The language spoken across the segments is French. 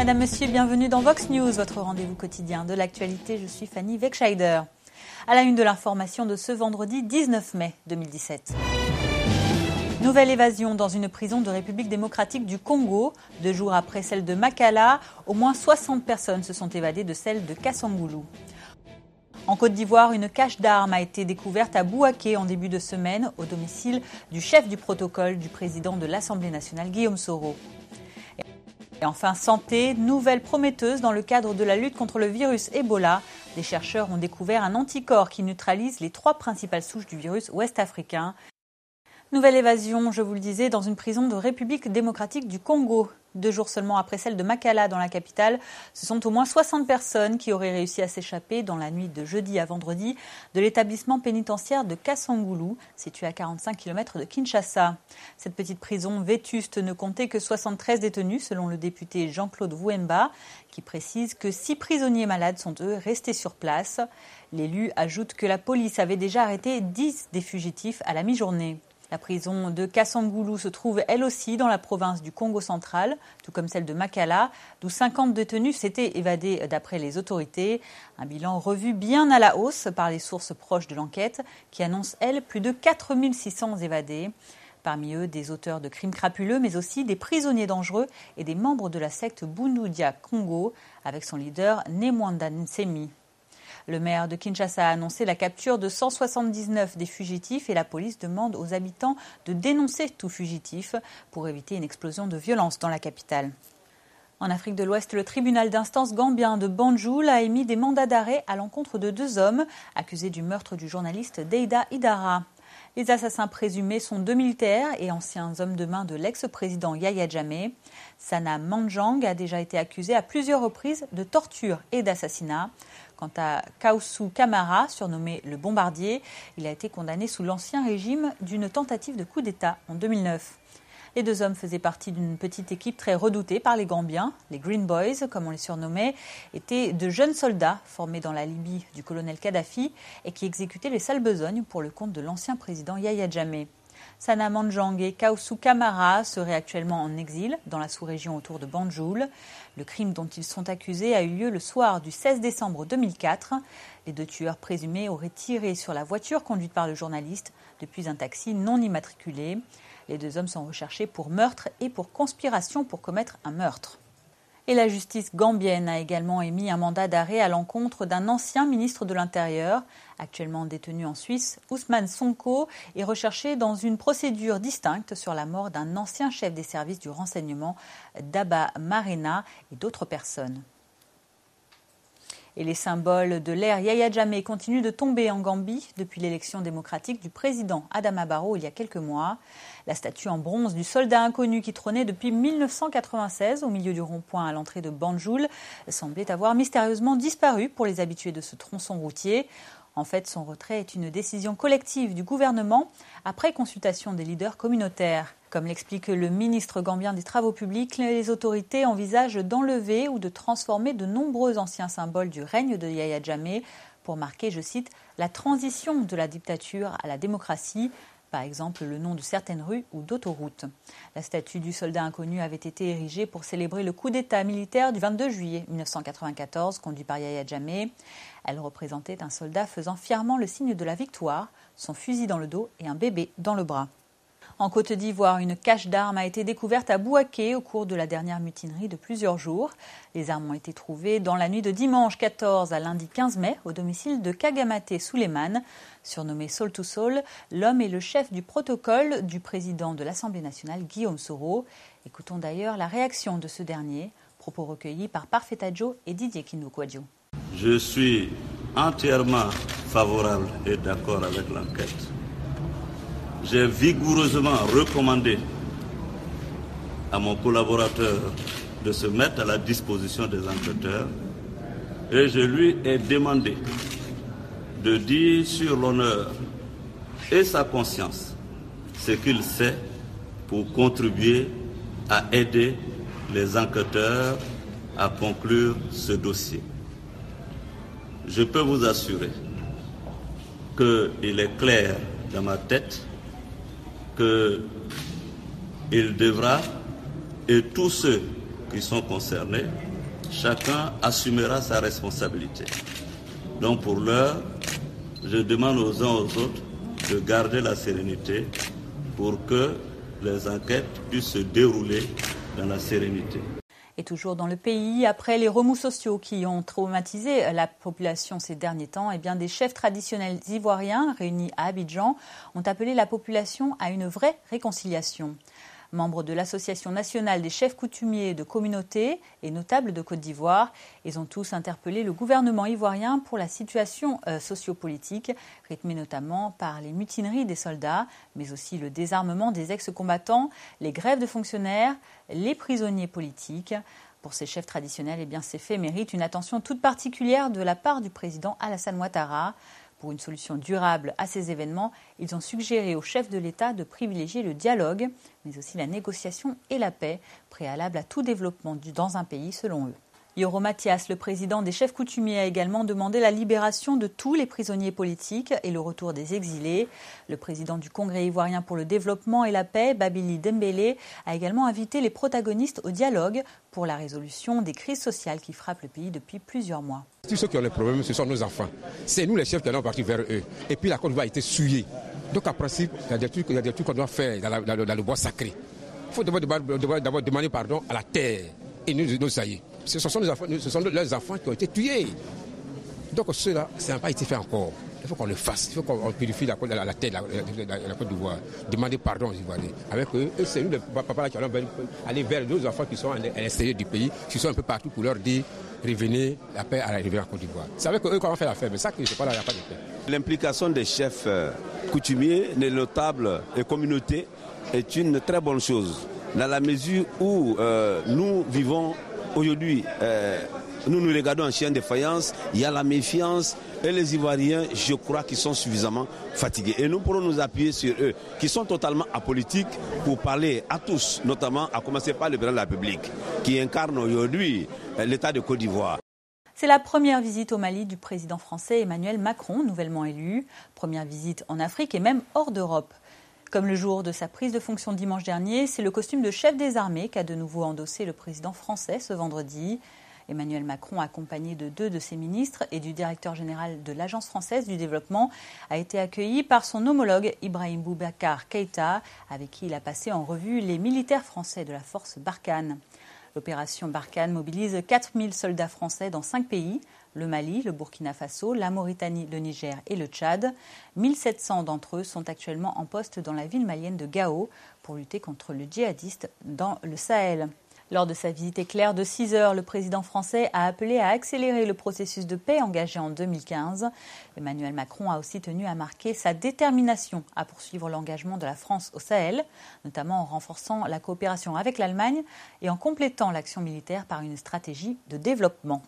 Madame, Monsieur, bienvenue dans Vox News, votre rendez-vous quotidien de l'actualité. Je suis Fanny Wegscheider. À la une de l'information de ce vendredi 19 mai 2017. Nouvelle évasion dans une prison de République démocratique du Congo. 2 jours après celle de Makala, au moins 60 personnes se sont évadées de celle de Kassangoulou. En Côte d'Ivoire, une cache d'armes a été découverte à Bouaké en début de semaine, au domicile du chef du protocole du président de l'Assemblée nationale, Guillaume Soro. Et enfin, santé, nouvelle prometteuse dans le cadre de la lutte contre le virus Ebola. Des chercheurs ont découvert un anticorps qui neutralise les 3 principales souches du virus ouest-africain. Nouvelle évasion, je vous le disais, dans une prison de République démocratique du Congo. 2 jours seulement après celle de Makala dans la capitale, ce sont au moins 60 personnes qui auraient réussi à s'échapper dans la nuit de jeudi à vendredi de l'établissement pénitentiaire de Kassangoulou, situé à 45 km de Kinshasa. Cette petite prison vétuste ne comptait que 73 détenus, selon le député Jean-Claude Vouemba, qui précise que 6 prisonniers malades sont eux restés sur place. L'élu ajoute que la police avait déjà arrêté 10 des fugitifs à la mi-journée. La prison de Kassangoulou se trouve elle aussi dans la province du Congo central, tout comme celle de Makala, d'où 50 détenus s'étaient évadés d'après les autorités. Un bilan revu bien à la hausse par les sources proches de l'enquête, qui annoncent, elles, plus de 4600 évadés. Parmi eux, des auteurs de crimes crapuleux, mais aussi des prisonniers dangereux et des membres de la secte Bundudia Congo, avec son leader Nemwanda Nsemi. Le maire de Kinshasa a annoncé la capture de 179 des fugitifs et la police demande aux habitants de dénoncer tout fugitif pour éviter une explosion de violence dans la capitale. En Afrique de l'Ouest, le tribunal d'instance gambien de Banjul a émis des mandats d'arrêt à l'encontre de 2 hommes accusés du meurtre du journaliste Deida Idara. Les assassins présumés sont 2 militaires et anciens hommes de main de l'ex-président Yahya Jammeh. Sana Manjang a déjà été accusé à plusieurs reprises de torture et d'assassinat. Quant à Kaoussou Kamara, surnommé le Bombardier, il a été condamné sous l'Ancien Régime d'une tentative de coup d'État en 2009. Les 2 hommes faisaient partie d'une petite équipe très redoutée par les Gambiens. Les Green Boys, comme on les surnommait, étaient de jeunes soldats formés dans la Libye du colonel Kadhafi et qui exécutaient les sales besognes pour le compte de l'ancien président Yahya Jammeh. Sana Manjang et Kaoussou Kamara seraient actuellement en exil dans la sous-région autour de Banjul. Le crime dont ils sont accusés a eu lieu le soir du 16 décembre 2004. Les 2 tueurs présumés auraient tiré sur la voiture conduite par le journaliste depuis un taxi non immatriculé. Les 2 hommes sont recherchés pour meurtre et pour conspiration pour commettre un meurtre. Et la justice gambienne a également émis un mandat d'arrêt à l'encontre d'un ancien ministre de l'Intérieur. Actuellement détenu en Suisse, Ousmane Sonko est recherché dans une procédure distincte sur la mort d'un ancien chef des services du renseignement, Daba Marena, et d'autres personnes. Et les symboles de l'ère Yahya Jammeh continuent de tomber en Gambie depuis l'élection démocratique du président Adama Barrow il y a quelques mois. La statue en bronze du soldat inconnu qui trônait depuis 1996 au milieu du rond-point à l'entrée de Banjul semblait avoir mystérieusement disparu pour les habitués de ce tronçon routier. En fait, son retrait est une décision collective du gouvernement après consultation des leaders communautaires. Comme l'explique le ministre gambien des Travaux publics, les autorités envisagent d'enlever ou de transformer de nombreux anciens symboles du règne de Yahya Jammeh pour marquer, je cite, la transition de la dictature à la démocratie, par exemple le nom de certaines rues ou d'autoroutes. La statue du soldat inconnu avait été érigée pour célébrer le coup d'État militaire du 22 juillet 1994 conduit par Yahya Jammeh. Elle représentait un soldat faisant fièrement le signe de la victoire, son fusil dans le dos et un bébé dans le bras. En Côte d'Ivoire, une cache d'armes a été découverte à Bouaké au cours de la dernière mutinerie de plusieurs jours. Les armes ont été trouvées dans la nuit de dimanche 14 à lundi 15 mai au domicile de Kagamate Souleymane. Surnommé Saul to Saul, l'homme est le chef du protocole du président de l'Assemblée nationale, Guillaume Soro. Écoutons d'ailleurs la réaction de ce dernier, propos recueillis par Parfait Adjo et Didier Kindou-Kouadio. Je suis entièrement favorable et d'accord avec l'enquête. J'ai vigoureusement recommandé à mon collaborateur de se mettre à la disposition des enquêteurs et je lui ai demandé de dire sur l'honneur et sa conscience ce qu'il sait pour contribuer à aider les enquêteurs à conclure ce dossier. Je peux vous assurer qu'il est clair dans ma tête qu'il devra, et tous ceux qui sont concernés, chacun assumera sa responsabilité. Donc pour l'heure, je demande aux uns aux autres de garder la sérénité pour que les enquêtes puissent se dérouler dans la sérénité. Et toujours dans le pays, après les remous sociaux qui ont traumatisé la population ces derniers temps, eh bien des chefs traditionnels ivoiriens réunis à Abidjan ont appelé la population à une vraie réconciliation. Membres de l'Association nationale des chefs coutumiers de communautés et notables de Côte d'Ivoire, ils ont tous interpellé le gouvernement ivoirien pour la situation sociopolitique, rythmée notamment par les mutineries des soldats, mais aussi le désarmement des ex-combattants, les grèves de fonctionnaires, les prisonniers politiques. Pour ces chefs traditionnels, eh bien, ces faits méritent une attention toute particulière de la part du président Alassane Ouattara. Pour une solution durable à ces événements, ils ont suggéré aux chefs de l'État de privilégier le dialogue, mais aussi la négociation et la paix, préalable à tout développement dans un pays selon eux. Yoro Mathias, le président des chefs coutumiers, a également demandé la libération de tous les prisonniers politiques et le retour des exilés. Le président du Congrès ivoirien pour le développement et la paix, Babili Dembélé, a également invité les protagonistes au dialogue pour la résolution des crises sociales qui frappent le pays depuis plusieurs mois. Tous ceux qui ont les problèmes, ce sont nos enfants. C'est nous les chefs qui allons partir vers eux. Et puis la Côte d'Ivoire a été souillée. Donc en principe, il y a des trucs qu'on doit faire dans le bois sacré. Il faut d'abord demander pardon à la terre et nos aïeux. Ce sont leurs enfants qui ont été tués. Donc cela, ça n'a pas été fait encore. Il faut qu'on le fasse. Il faut qu'on purifie la terre, la Côte d'Ivoire. Demander pardon aux Ivoiriens. Avec eux, c'est nous les papas qui allons aller vers nos enfants qui sont à l'extérieur du pays, qui sont un peu partout pour leur dire revenez, la paix à l'arrivée en Côte d'Ivoire. C'est avec eux qu'on va faire l'affaire, mais ça, je ne sais pas, il n'y a pas de paix. L'implication des chefs coutumiers, des notables et communautés est une très bonne chose. Dans la mesure où nous vivons aujourd'hui, nous nous regardons en chien de faïence, il y a la méfiance et les Ivoiriens, je crois qu'ils sont suffisamment fatigués. Et nous pourrons nous appuyer sur eux, qui sont totalement apolitiques, pour parler à tous, notamment à commencer par le président de la République, qui incarne aujourd'hui l'État de Côte d'Ivoire. C'est la première visite au Mali du président français Emmanuel Macron, nouvellement élu. Première visite en Afrique et même hors d'Europe. Comme le jour de sa prise de fonction dimanche dernier, c'est le costume de chef des armées qu'a de nouveau endossé le président français ce vendredi. Emmanuel Macron, accompagné de 2 de ses ministres et du directeur général de l'Agence française du développement, a été accueilli par son homologue Ibrahim Boubacar Keïta, avec qui il a passé en revue les militaires français de la force Barkhane. L'opération Barkhane mobilise 4000 soldats français dans 5 pays, le Mali, le Burkina Faso, la Mauritanie, le Niger et le Tchad. 1700 d'entre eux sont actuellement en poste dans la ville malienne de Gao pour lutter contre le djihadiste dans le Sahel. Lors de sa visite éclair de 6 heures, le président français a appelé à accélérer le processus de paix engagé en 2015. Emmanuel Macron a aussi tenu à marquer sa détermination à poursuivre l'engagement de la France au Sahel, notamment en renforçant la coopération avec l'Allemagne et en complétant l'action militaire par une stratégie de développement.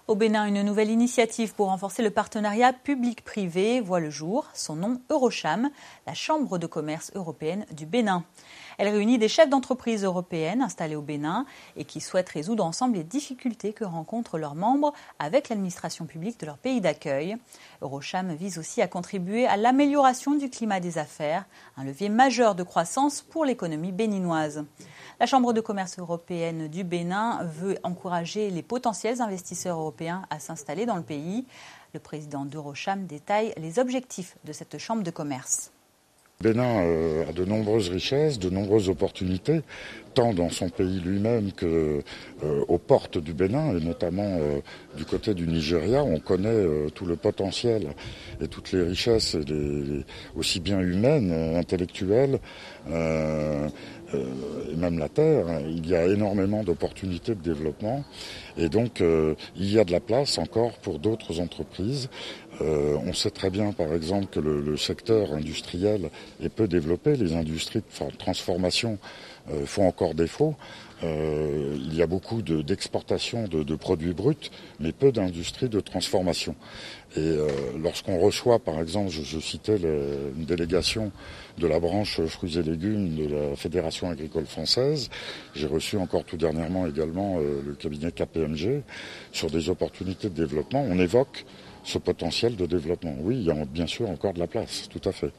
Au Bénin, une nouvelle initiative pour renforcer le partenariat public-privé voit le jour. Son nom, Eurocham, la Chambre de commerce européenne du Bénin. Elle réunit des chefs d'entreprise européennes installés au Bénin et qui souhaitent résoudre ensemble les difficultés que rencontrent leurs membres avec l'administration publique de leur pays d'accueil. Eurocham vise aussi à contribuer à l'amélioration du climat des affaires, un levier majeur de croissance pour l'économie béninoise. La Chambre de commerce européenne du Bénin veut encourager les potentiels investisseurs européens à s'installer dans le pays. Le président d'Eurocham détaille les objectifs de cette chambre de commerce. Le Bénin a de nombreuses richesses, de nombreuses opportunités, tant dans son pays lui-même qu'aux portes du Bénin, et notamment du côté du Nigeria. On connaît tout le potentiel et toutes les richesses, aussi bien humaines, intellectuelles, et même la terre. Il y a énormément d'opportunités de développement et donc il y a de la place encore pour d'autres entreprises. On sait très bien par exemple que le secteur industriel est peu développé, les industries de transformation font encore défaut. Il y a beaucoup d'exportation de produits bruts, mais peu d'industries de transformation. Et lorsqu'on reçoit, par exemple, je citais une délégation de la branche fruits et légumes de la Fédération agricole française, j'ai reçu encore tout dernièrement également le cabinet KPMG sur des opportunités de développement. On évoque ce potentiel de développement. Oui, il y a bien sûr encore de la place, tout à fait.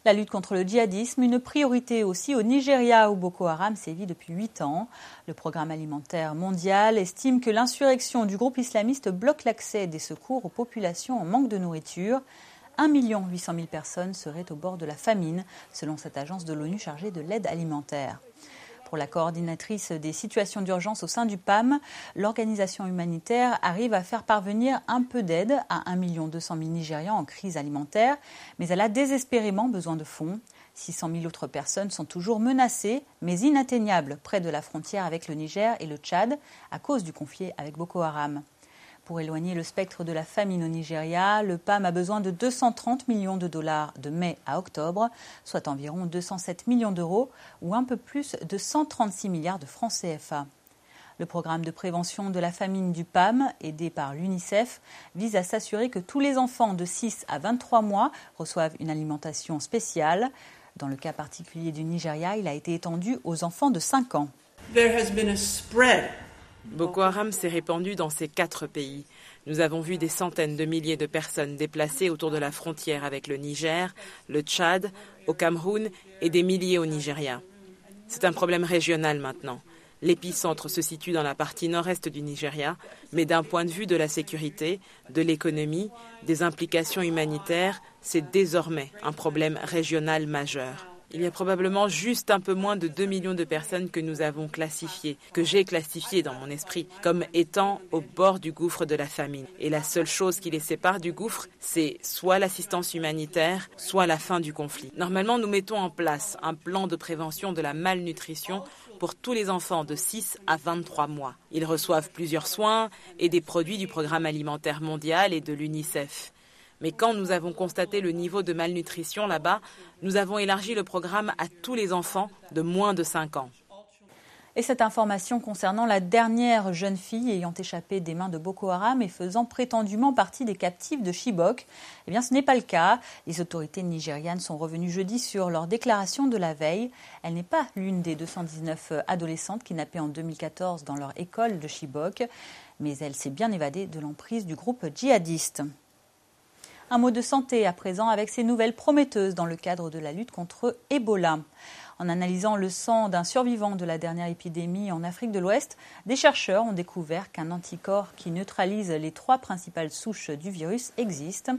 La lutte contre le djihadisme, une priorité aussi au Nigeria où Boko Haram sévit depuis 8 ans. Le programme alimentaire mondial estime que l'insurrection du groupe islamiste bloque l'accès des secours aux populations en manque de nourriture. 1 800 000 personnes seraient au bord de la famine, selon cette agence de l'ONU chargée de l'aide alimentaire. Pour la coordinatrice des situations d'urgence au sein du PAM, l'organisation humanitaire arrive à faire parvenir un peu d'aide à 1 200 000 Nigérians en crise alimentaire, mais elle a désespérément besoin de fonds. 600 000 autres personnes sont toujours menacées, mais inatteignables près de la frontière avec le Niger et le Tchad à cause du conflit avec Boko Haram. Pour éloigner le spectre de la famine au Nigeria, le PAM a besoin de 230 millions de dollars de mai à octobre, soit environ 207 millions d'euros ou un peu plus de 136 milliards de francs CFA. Le programme de prévention de la famine du PAM, aidé par l'UNICEF, vise à s'assurer que tous les enfants de 6 à 23 mois reçoivent une alimentation spéciale. Dans le cas particulier du Nigeria, il a été étendu aux enfants de 5 ans. There has been a spread. Boko Haram s'est répandu dans ces 4 pays. Nous avons vu des centaines de milliers de personnes déplacées autour de la frontière avec le Niger, le Tchad, au Cameroun et des milliers au Nigeria. C'est un problème régional maintenant. L'épicentre se situe dans la partie nord-est du Nigeria, mais d'un point de vue de la sécurité, de l'économie, des implications humanitaires, c'est désormais un problème régional majeur. Il y a probablement juste un peu moins de 2 millions de personnes que nous avons classifiées, que j'ai classifiées dans mon esprit, comme étant au bord du gouffre de la famine. Et la seule chose qui les sépare du gouffre, c'est soit l'assistance humanitaire, soit la fin du conflit. Normalement, nous mettons en place un plan de prévention de la malnutrition pour tous les enfants de 6 à 23 mois. Ils reçoivent plusieurs soins et des produits du Programme alimentaire mondial et de l'UNICEF. Mais quand nous avons constaté le niveau de malnutrition là-bas, nous avons élargi le programme à tous les enfants de moins de 5 ans. Et cette information concernant la dernière jeune fille ayant échappé des mains de Boko Haram et faisant prétendument partie des captifs de Chibok, eh bien ce n'est pas le cas. Les autorités nigérianes sont revenues jeudi sur leur déclaration de la veille. Elle n'est pas l'une des 219 adolescentes kidnappées en 2014 dans leur école de Chibok, mais elle s'est bien évadée de l'emprise du groupe djihadiste. Un mot de santé à présent avec ces nouvelles prometteuses dans le cadre de la lutte contre Ebola. En analysant le sang d'un survivant de la dernière épidémie en Afrique de l'Ouest, des chercheurs ont découvert qu'un anticorps qui neutralise les 3 principales souches du virus existe.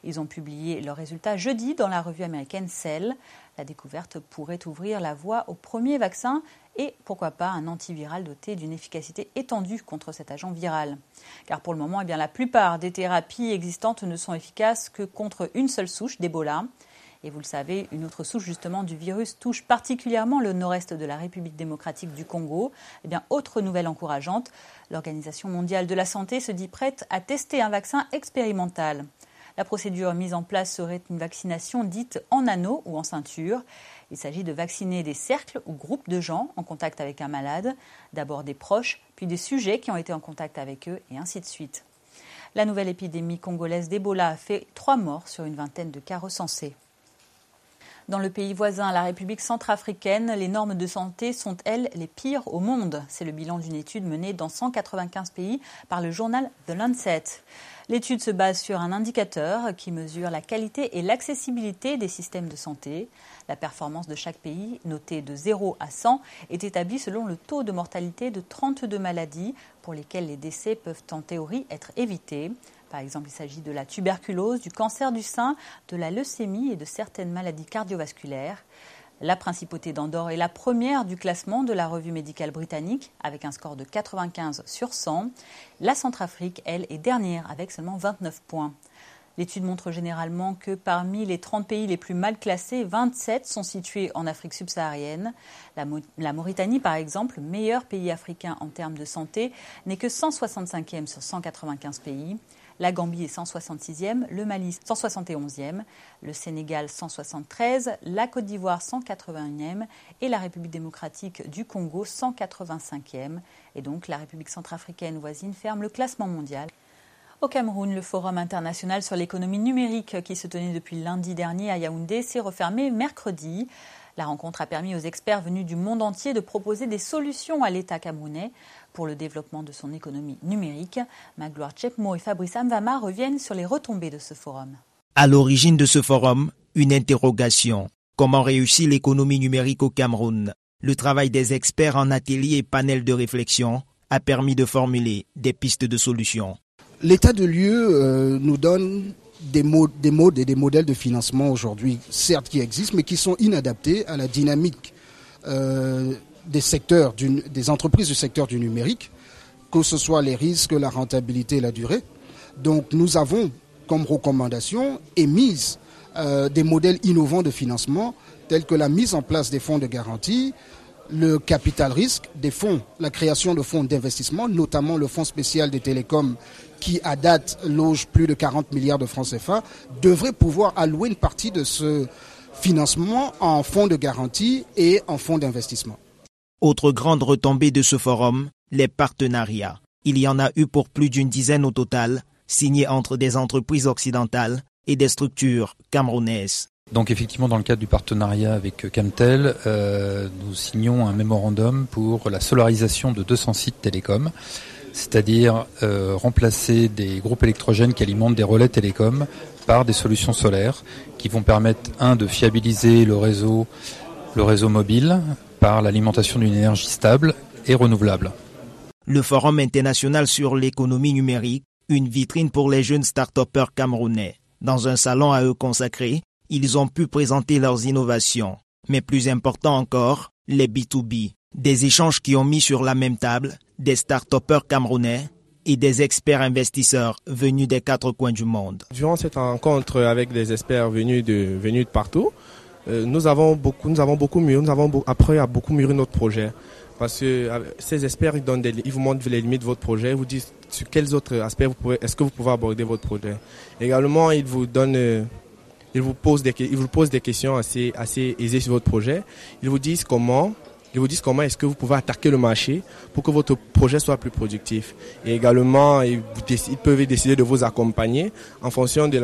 Ils ont publié leurs résultats jeudi dans la revue américaine Cell. La découverte pourrait ouvrir la voie au premier vaccin et, pourquoi pas, un antiviral doté d'une efficacité étendue contre cet agent viral. Car pour le moment, eh bien, la plupart des thérapies existantes ne sont efficaces que contre une seule souche d'Ebola. Et vous le savez, une autre souche justement du virus touche particulièrement le nord-est de la République démocratique du Congo. Eh bien, autre nouvelle encourageante, l'Organisation mondiale de la santé se dit prête à tester un vaccin expérimental. La procédure mise en place serait une vaccination dite en anneau ou en ceinture. Il s'agit de vacciner des cercles ou groupes de gens en contact avec un malade, d'abord des proches, puis des sujets qui ont été en contact avec eux, et ainsi de suite. La nouvelle épidémie congolaise d'Ebola a fait 3 morts sur une vingtaine de cas recensés. Dans le pays voisin, la République centrafricaine, les normes de santé sont, elles, les pires au monde. C'est le bilan d'une étude menée dans 195 pays par le journal The Lancet. L'étude se base sur un indicateur qui mesure la qualité et l'accessibilité des systèmes de santé. La performance de chaque pays, notée de 0 à 100, est établie selon le taux de mortalité de 32 maladies pour lesquelles les décès peuvent en théorie être évités. Par exemple, il s'agit de la tuberculose, du cancer du sein, de la leucémie et de certaines maladies cardiovasculaires. La principauté d'Andorre est la première du classement de la revue médicale britannique avec un score de 95 sur 100. La Centrafrique, elle, est dernière avec seulement 29 points. L'étude montre généralement que parmi les 30 pays les plus mal classés, 27 sont situés en Afrique subsaharienne. La Mauritanie, par exemple, meilleur pays africain en termes de santé, n'est que 165e sur 195 pays. La Gambie est 166e, le Mali 171e, le Sénégal 173, la Côte d'Ivoire 181e et la République démocratique du Congo 185e. Et donc la République centrafricaine voisine ferme le classement mondial. Au Cameroun, le Forum international sur l'économie numérique qui se tenait depuis lundi dernier à Yaoundé s'est refermé mercredi. La rencontre a permis aux experts venus du monde entier de proposer des solutions à l'État camerounais pour le développement de son économie numérique. Magloire Tchepmo et Fabrice Amvama reviennent sur les retombées de ce forum. À l'origine de ce forum, une interrogation. Comment réussir l'économie numérique au Cameroun? Le travail des experts en ateliers et panels de réflexion a permis de formuler des pistes de solutions. L'état de lieu nous donne des modes et des modèles de financement aujourd'hui, certes qui existent, mais qui sont inadaptés à la dynamique des entreprises du secteur du numérique, que ce soit les risques, la rentabilité et la durée. Donc nous avons comme recommandation émise des modèles innovants de financement tels que la mise en place des fonds de garantie, le capital risque, des fonds, la création de fonds d'investissement, notamment le fonds spécial des télécoms qui à date loge plus de 40 milliards de francs CFA, devrait pouvoir allouer une partie de ce financement en fonds de garantie et en fonds d'investissement. Autre grande retombée de ce forum, les partenariats. Il y en a eu pour plus d'une dizaine au total, signés entre des entreprises occidentales et des structures camerounaises. Donc effectivement, dans le cadre du partenariat avec Camtel, nous signons un mémorandum pour la solarisation de 200 sites télécoms, c'est-à-dire remplacer des groupes électrogènes qui alimentent des relais télécoms par des solutions solaires qui vont permettre, de fiabiliser le réseau mobile par l'alimentation d'une énergie stable et renouvelable. Le Forum international sur l'économie numérique, une vitrine pour les jeunes start-upers camerounais. Dans un salon à eux consacré, ils ont pu présenter leurs innovations. Mais plus important encore, les B2B. Des échanges qui ont mis sur la même table des start-upers camerounais et des experts investisseurs venus des 4 coins du monde. Durant cette rencontre avec des experts venus de partout, nous avons beaucoup mûri notre projet. Parce que ces experts, ils vous montrent les limites de votre projet, ils vous disent sur quels autres aspects est-ce que vous pouvez aborder votre projet. Également, ils vous posent des questions assez aisées sur votre projet. Ils vous disent comment est-ce que vous pouvez attaquer le marché pour que votre projet soit plus productif. Et également, ils peuvent décider de vous accompagner en fonction du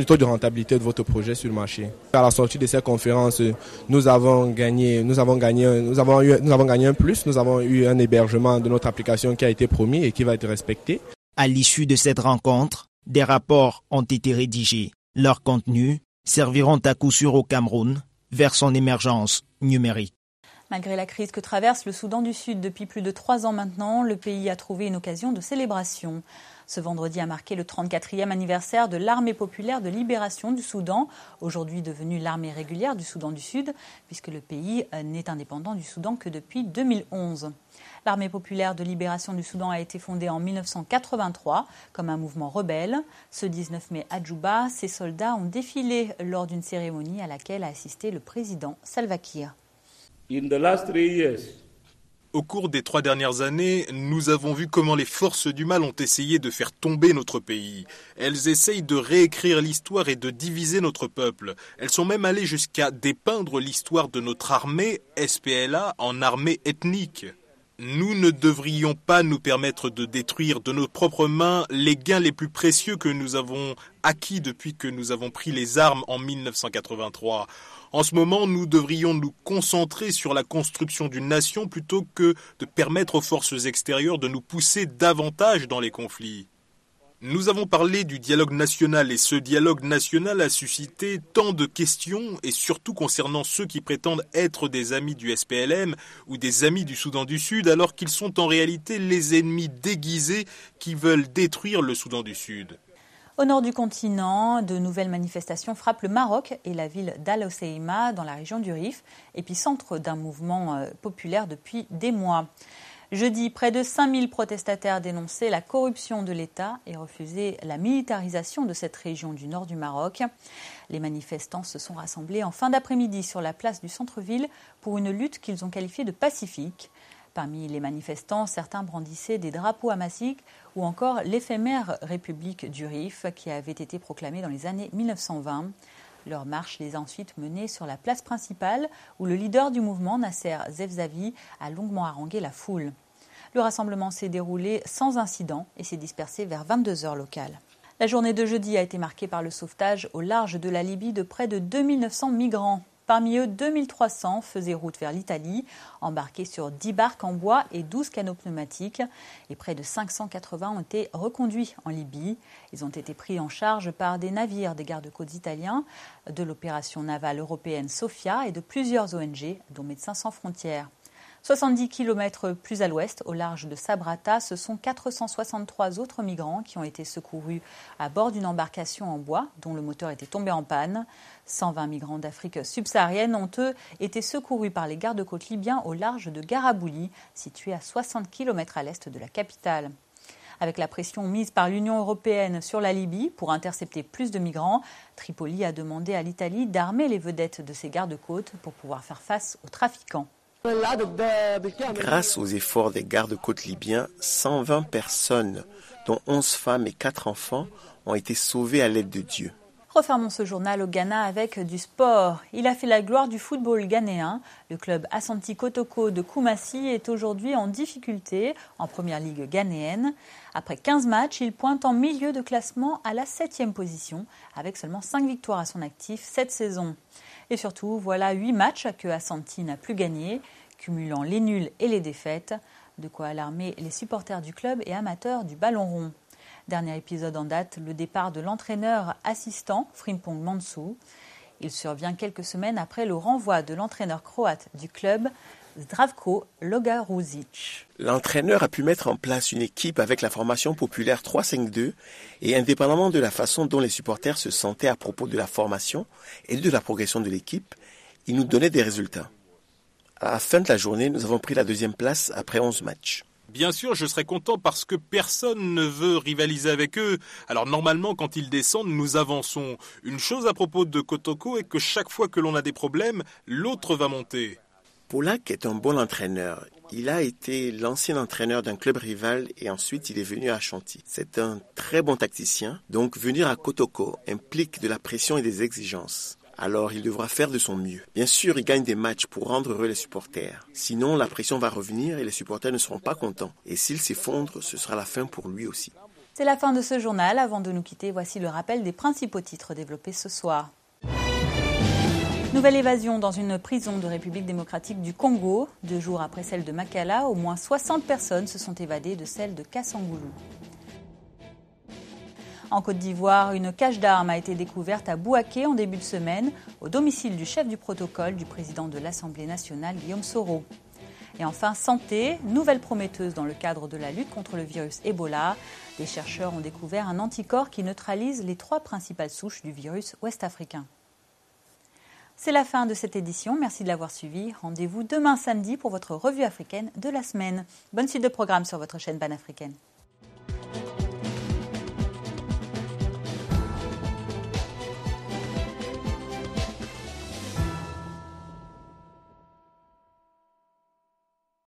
taux de rentabilité de votre projet sur le marché. À la sortie de cette conférence, nous avons gagné un plus, nous avons eu un hébergement de notre application qui a été promis et qui va être respecté. À l'issue de cette rencontre, des rapports ont été rédigés. Leurs contenus serviront à coup sûr au Cameroun vers son émergence numérique. Malgré la crise que traverse le Soudan du Sud depuis plus de 3 ans maintenant, le pays a trouvé une occasion de célébration. Ce vendredi a marqué le 34e anniversaire de l'Armée populaire de libération du Soudan, aujourd'hui devenue l'armée régulière du Soudan du Sud, puisque le pays n'est indépendant du Soudan que depuis 2011. L'Armée populaire de libération du Soudan a été fondée en 1983 comme un mouvement rebelle. Ce 19 mai à Djouba, ses soldats ont défilé lors d'une cérémonie à laquelle a assisté le président Salva Kiir. Au cours des 3 dernières années, nous avons vu comment les forces du mal ont essayé de faire tomber notre pays. Elles essayent de réécrire l'histoire et de diviser notre peuple. Elles sont même allées jusqu'à dépeindre l'histoire de notre armée, SPLA, en armée ethnique. Nous ne devrions pas nous permettre de détruire de nos propres mains les gains les plus précieux que nous avons acquis depuis que nous avons pris les armes en 1983. En ce moment, nous devrions nous concentrer sur la construction d'une nation plutôt que de permettre aux forces extérieures de nous pousser davantage dans les conflits. Nous avons parlé du dialogue national et ce dialogue national a suscité tant de questions et surtout concernant ceux qui prétendent être des amis du SPLM ou des amis du Soudan du Sud alors qu'ils sont en réalité les ennemis déguisés qui veulent détruire le Soudan du Sud. Au nord du continent, de nouvelles manifestations frappent le Maroc et la ville d'Al-Hoceima dans la région du Rif, épicentre d'un mouvement populaire depuis des mois. Jeudi, près de 5000 protestataires dénonçaient la corruption de l'État et refusaient la militarisation de cette région du nord du Maroc. Les manifestants se sont rassemblés en fin d'après-midi sur la place du centre-ville pour une lutte qu'ils ont qualifiée de pacifique. Parmi les manifestants, certains brandissaient des drapeaux hamassiques ou encore l'éphémère République du Rif qui avait été proclamée dans les années 1920. Leur marche les a ensuite menés sur la place principale où le leader du mouvement, Nasser Zefzavi, a longuement harangué la foule. Le rassemblement s'est déroulé sans incident et s'est dispersé vers 22h locales. La journée de jeudi a été marquée par le sauvetage au large de la Libye de près de 2900 migrants. Parmi eux, 2300 faisaient route vers l'Italie, embarqués sur 10 barques en bois et 12 canots pneumatiques. Et près de 580 ont été reconduits en Libye. Ils ont été pris en charge par des navires des gardes-côtes italiens, de l'opération navale européenne Sophia et de plusieurs ONG, dont Médecins sans frontières. 70 km plus à l'ouest, au large de Sabrata, ce sont 463 autres migrants qui ont été secourus à bord d'une embarcation en bois dont le moteur était tombé en panne. 120 migrants d'Afrique subsaharienne ont, eux, été secourus par les gardes-côtes libyens au large de Garabouli, situé à 60 km à l'est de la capitale. Avec la pression mise par l'Union européenne sur la Libye pour intercepter plus de migrants, Tripoli a demandé à l'Italie d'armer les vedettes de ses gardes-côtes pour pouvoir faire face aux trafiquants. Grâce aux efforts des gardes-côtes libyens, 120 personnes, dont 11 femmes et 4 enfants, ont été sauvées à l'aide de Dieu. Refermons ce journal au Ghana avec du sport. Il a fait la gloire du football ghanéen. Le club Asante Kotoko de Koumassi est aujourd'hui en difficulté en première ligue ghanéenne. Après 15 matchs, il pointe en milieu de classement à la 7e position, avec seulement 5 victoires à son actif cette saison. Et surtout, voilà 8 matchs que Asante n'a plus gagnés, cumulant les nuls et les défaites. De quoi alarmer les supporters du club et amateurs du ballon rond. Dernier épisode en date, le départ de l'entraîneur assistant Frimpong Manso. Il survient quelques semaines après le renvoi de l'entraîneur croate du club, Zdravko Logaruzic. L'entraîneur a pu mettre en place une équipe avec la formation populaire 3-5-2 et indépendamment de la façon dont les supporters se sentaient à propos de la formation et de la progression de l'équipe, il nous donnait des résultats. À la fin de la journée, nous avons pris la 2e place après 11 matchs. Bien sûr, je serais content parce que personne ne veut rivaliser avec eux. Alors normalement, quand ils descendent, nous avançons. Une chose à propos de Kotoko est que chaque fois que l'on a des problèmes, l'autre va monter. Polak est un bon entraîneur. Il a été l'ancien entraîneur d'un club rival et ensuite il est venu à Ashanti. C'est un très bon tacticien, donc venir à Kotoko implique de la pression et des exigences. Alors il devra faire de son mieux. Bien sûr, il gagne des matchs pour rendre heureux les supporters. Sinon, la pression va revenir et les supporters ne seront pas contents. Et s'il s'effondre, ce sera la fin pour lui aussi. C'est la fin de ce journal. Avant de nous quitter, voici le rappel des principaux titres développés ce soir. Nouvelle évasion dans une prison de République démocratique du Congo. 2 jours après celle de Makala, au moins 60 personnes se sont évadées de celle de Kassangoulou. En Côte d'Ivoire, une cache d'armes a été découverte à Bouaké en début de semaine, au domicile du chef du protocole du président de l'Assemblée nationale, Guillaume Soro. Et enfin, santé, nouvelle prometteuse dans le cadre de la lutte contre le virus Ebola. Des chercheurs ont découvert un anticorps qui neutralise les 3 principales souches du virus ouest-africain. C'est la fin de cette édition. Merci de l'avoir suivi. Rendez-vous demain samedi pour votre revue africaine de la semaine. Bonne suite de programme sur votre chaîne panafricaine.